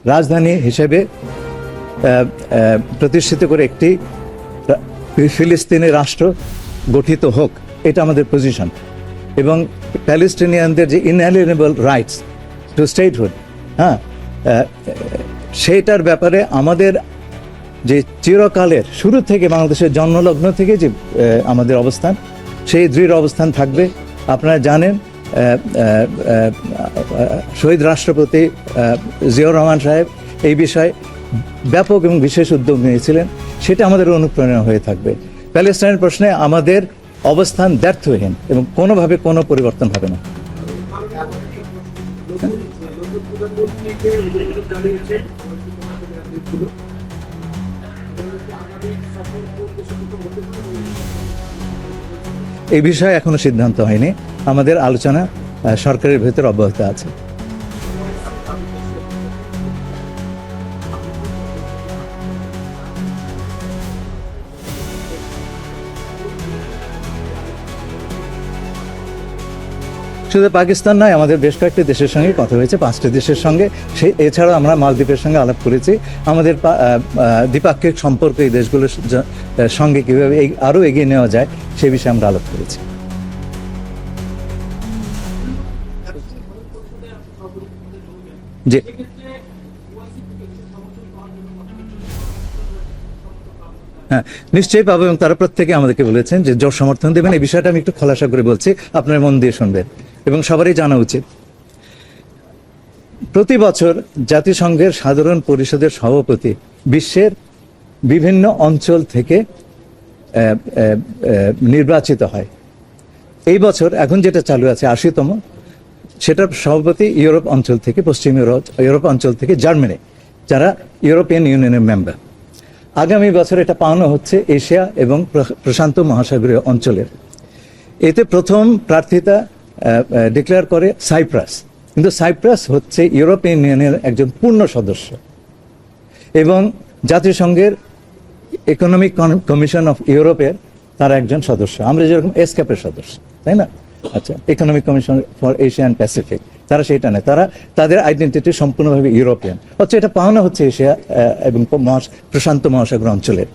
রাজধানী হিসেবে প্রতিষ্ঠিত করে একটি ফিলিস্তিনি রাষ্ট্র গঠিত হোক, এটা আমাদের পজিশন। এবং প্যালেস্টিনিয়ানদের যে ইনএলিয়েনেবল রাইটস টু স্টেটহুড, সেইটার ব্যাপারে আমাদের যে চিরকালের শুরু থেকে বাংলাদেশের জন্মলগ্ন থেকে যে আমাদের অবস্থান, সেই দৃঢ় অবস্থান থাকবে। আপনারা জানেন শহীদ রাষ্ট্রপতি জিয়াউর রহমান সাহেব এই বিষয়ে ব্যাপক এবং বিশেষ উদ্যোগ নিয়েছিলেন, সেটা আমাদের অনুপ্রেরণা হয়ে থাকবে। প্যালেস্টাইনের প্রশ্নে আমাদের অবস্থান ব্যর্থহীন এবং কোনোভাবে কোনো পরিবর্তন হবে না। এই বিষয়ে এখনো সিদ্ধান্ত হয়নি, আমাদের আলোচনা সরকারের ভেতর অব্যাহত আছে। শুধু পাকিস্তান নয়, আমাদের বেশ কয়েকটি দেশের সঙ্গে কথা হয়েছে, 5টি দেশের সঙ্গে। এছাড়াও আমরা মালদ্বীপের সঙ্গে আলাপ করেছি। আমাদের দ্বিপাক্ষিক সম্পর্ক এই দেশগুলোর সঙ্গে কীভাবে আরও এগিয়ে নেওয়া যায় সে বিষয়ে আমরা আলাপ করেছি। জি, হ্যাঁ, নিশ্চয়ই পাবো। এবং তারা প্রত্যেকে আমাদেরকে বলেছেন যে জোর সমর্থন দেবেন। এই বিষয়টা আমি একটু খোলাসা করে বলছি, আপনারা মন দিয়ে শুনবেন এবং সবারই জানা উচিত। প্রতি বছর জাতিসংঘের সাধারণ পরিষদের সভাপতি বিশ্বের বিভিন্ন অঞ্চল থেকে নির্বাচিত হয়। এই বছর এখন যেটা চালু আছে 80তম, সেটার সভাপতি ইউরোপ অঞ্চল থেকে, পশ্চিম ইউরোপ অঞ্চল থেকে জার্মানি, যারা ইউরোপিয়ান ইউনিয়নের মেম্বার। আগামী বছর এটা পাওয়ানো হচ্ছে এশিয়া এবং প্রশান্ত মহাসাগরীয় অঞ্চলের। এতে প্রথম প্রার্থিতা ডিক্লেয়ার করে সাইপ্রাস, কিন্তু সাইপ্রাস হচ্ছে ইউরোপিয়ান ইউনিয়নের একজন পূর্ণ সদস্য এবং জাতিসংঘের ইকোনমিক কমিশন অফ ইউরোপের তারা একজন সদস্য। আমরা যেরকম এসক্যাপের সদস্য, তাই না? আচ্ছা, economic commission for Asia and Pacific, তারা সেটা নেয়, তারা তাদের আইডেন্টিটি সম্পূর্ণভাবে ইউরোপিয়ান। অথচ এটা পাওয়ানো হচ্ছে এশিয়া এবং প্রশান্ত মহাসাগর অঞ্চলের।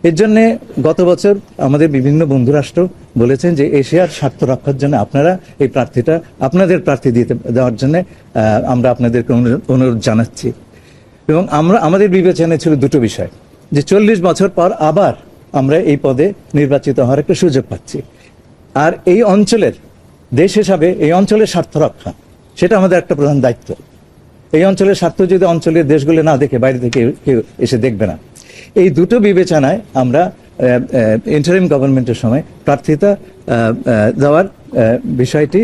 এর জন্যে গত বছর আমাদের বিভিন্ন বন্ধুরাষ্ট্র বলেছেন যে এশিয়ার স্বার্থ রক্ষার জন্য আপনারা এই প্রার্থীটা, আপনাদের প্রার্থী দেওয়ার জন্য আমরা আপনাদেরকে অনুরোধ জানাচ্ছি। এবং আমাদের বিবেচনায় ছিল দুটো বিষয়, যে 40 বছর পর আবার আমরা এই পদে নির্বাচিত হওয়ার একটা সুযোগ পাচ্ছি, আর এই অঞ্চলের দেশ হিসাবে এই অঞ্চলের স্বার্থ রক্ষা, সেটা আমাদের একটা প্রধান দায়িত্ব। এই অঞ্চলের স্বার্থ যদি অঞ্চলের দেশগুলো না দেখে, বাইরে থেকে কেউ এসে দেখবে না। এই দুটো বিবেচনায় আমরা ইন্টারিম গভর্নমেন্টের সময় প্রার্থিতা দেওয়ার বিষয়টি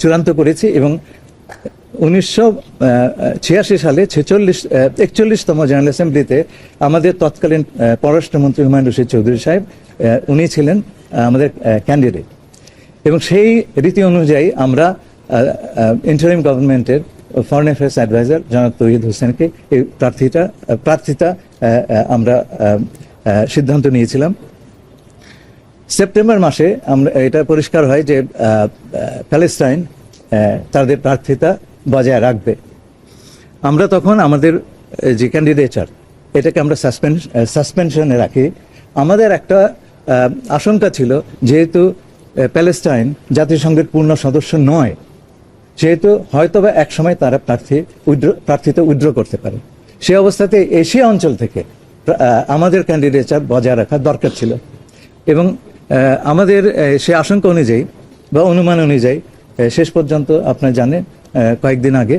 চূড়ান্ত করেছি। এবং 1986 সালে 41তম জেনারেল অ্যাসেম্বলিতে আমাদের তৎকালীন পররাষ্ট্রমন্ত্রী হুমায়ুন রশিদ চৌধুরী সাহেব, উনি ছিলেন আমাদের ক্যান্ডিডেট, এবং সেই রীতি অনুযায়ী আমরা ইন্টারিম গভর্নমেন্টের ফরেন অ্যাফেয়ার্স অ্যাডভাইজার জনাব তৌহিদ হোসেনকে এই প্রার্থিতা আমরা সিদ্ধান্ত নিয়েছিলাম। সেপ্টেম্বর মাসে আমরা এটা পরিষ্কার হয় যে প্যালেস্টাইন তাদের প্রার্থিতা বজায় রাখবে। আমরা তখন আমাদের যে ক্যান্ডিডেচার, এটাকে আমরা সাসপেনশনে রাখি। আমাদের একটা আশঙ্কা ছিল, যেহেতু প্যালেস্টাইন জাতিসংঘের পূর্ণ সদস্য নয়, সেহেতু হয়তোবা এক সময় তারা প্রার্থিতা উইথড্র করতে পারে। সে অবস্থাতে এশিয়া অঞ্চল থেকে আমাদের ক্যান্ডিডেচার বজায় রাখা দরকার ছিল। এবং আমাদের সে আশঙ্কা অনুযায়ী বা অনুমান অনুযায়ী শেষ পর্যন্ত আপনারা জানেন কয়েকদিন আগে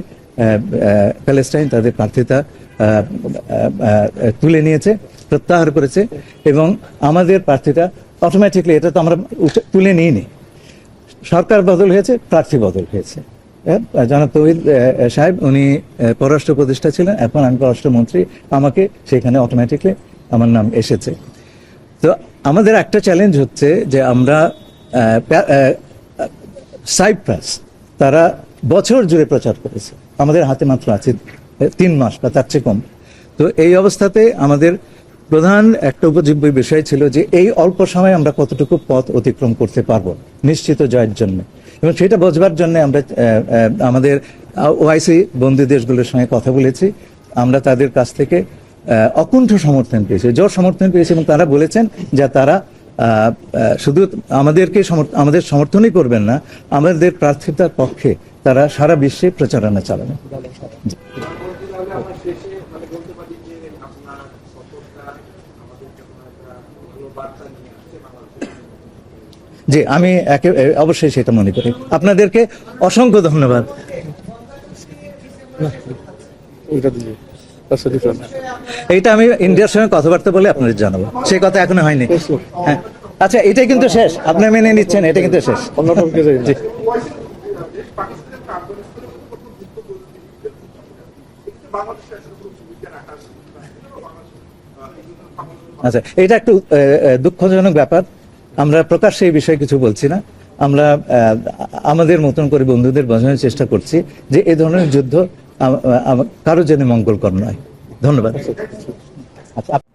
প্যালেস্টাইন তাদের প্রার্থিতা তুলে নিয়েছে, প্রত্যাহার করেছে। এবং আমাদের প্রার্থীটা অটোমেটিকলি, এটা তো আমরা তুলে নিইনি, সরকার বদল হয়েছে, প্রার্থী বদল হয়েছে। জনাব তৌহিদ সাহেব উনি পররাষ্ট্র উপদেষ্টা ছিলেন, এখন আমি পররাষ্ট্রমন্ত্রী, আমাকে সেখানে অটোমেটিকলি আমার নাম এসেছে। তো আমাদের একটা চ্যালেঞ্জ হচ্ছে যে আমরা সাইপ্রাস তারা বছর জুড়ে প্রচার করেছে, আমাদের হাতে মাত্র আছে 3 মাস বা তার চেয়ে কম। তো এই অবস্থাতে আমাদের প্রধান একটা উপজীব্য বিষয় ছিল যে এই অল্প সময়ে আমরা কতটুকু পথ অতিক্রম করতে পারবো নিশ্চিত জয়ের জন্য। এবং সেটা বোঝবার জন্য আমরা আমাদের ওআইসি বন্ধু দেশগুলোর সঙ্গে কথা বলেছি, আমরা তাদের কাছ থেকে অকুণ্ঠ সমর্থন পেয়েছি, জোর সমর্থন পেয়েছি, এবং তারা বলেছেন যে তারা শুধু আমাদের সমর্থনই করবেন না, আমাদের প্রার্থিতার পক্ষে তারা সারা বিশ্বে প্রচারণা চালাবেন। জি, আমি অবশ্যই সেটা মনে করি। আপনাদেরকে অসংখ্য ধন্যবাদ। এইটা আমি ইন্ডিয়ার সঙ্গে কথাবার্তা বলে আপনাদের জানাবো, সেই কথা এখনো হয়নি। হ্যাঁ, আচ্ছা, এটা কিন্তু শেষ, আপনি মেনে নিচ্ছেন, এটা কিন্তু শেষ। জি। আচ্ছা, এটা একটু দুঃখজনক ব্যাপার, আমরা প্রকাশ্যে এই বিষয়ে কিছু বলছি না। আমরা আমাদের মতন করে বন্ধুদের বোঝানোর চেষ্টা করছি যে এই ধরনের যুদ্ধ কারোর জন্য মঙ্গলকর নয়। ধন্যবাদ। আচ্ছা।